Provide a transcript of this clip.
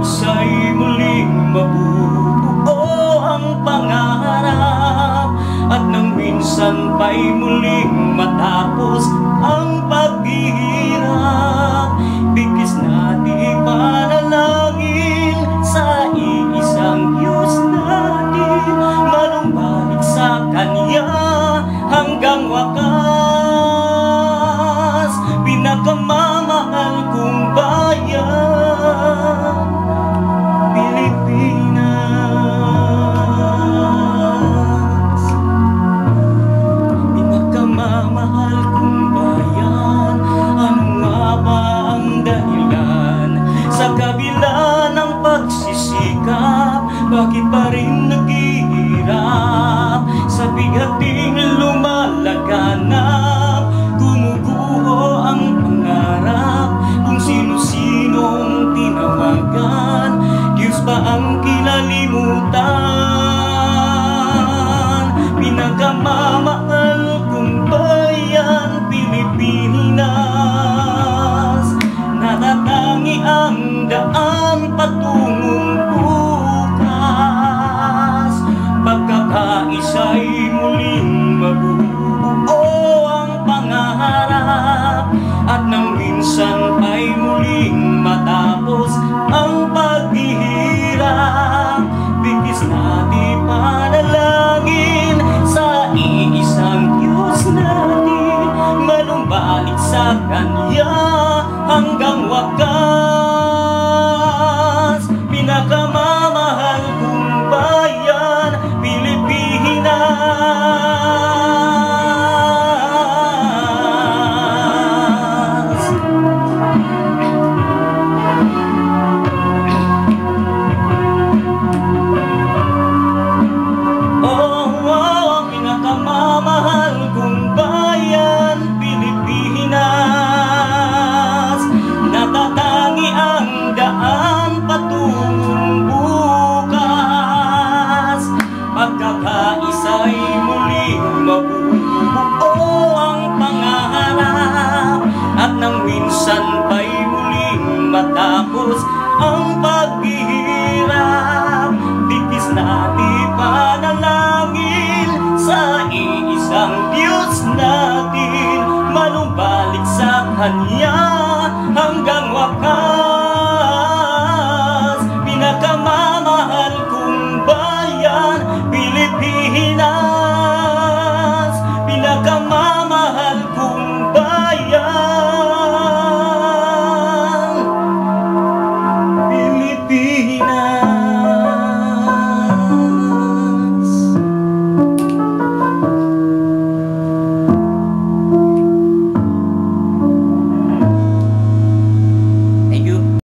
isa'y muling mabubuo ang pangarap, at nang minsan pa'y muling matapos ang paghihirap. Bigis na di panalangin sa iisang Diyos natin, manumbalik sa Kanya hanggang wakas. Pinakamamahal kong bayan, Pilipinas. Pinakamamahal kong bayan, ano nga ba ang dahilan? Sa kabila ng pagsisikap, bakit pa rin naghihirap? Sa bigating lumalaganap, gumuguho ang pangarap. Kung sino-sinong tinawagan, Diyos ba ang kinalimutan? Pinakamamahal kong bayan, Pilipinas. Natatangi ang daan patungong bukas, pagkakaisa'y muling mabubuo ang pangarap, at nang minsan ay muling matapos ang paghihirap. Bigis na di panalangin sa iisang Diyos natin, manumbalik sa Kanya hanggang wakas. Pinakamamahal kong bayan, Pilipinas. Oh, pinakamamahal kong bayan, Pilipinas. Natatangi ang daan patungong bukas, pagkakaisa'y muling mabubuo ang pangarap, at nang minsan pa'y muling matapos ang paghihirap. Bigis na di panalangin sa iisang Diyos natin, manumbalik sa Kanya hanggang wakas.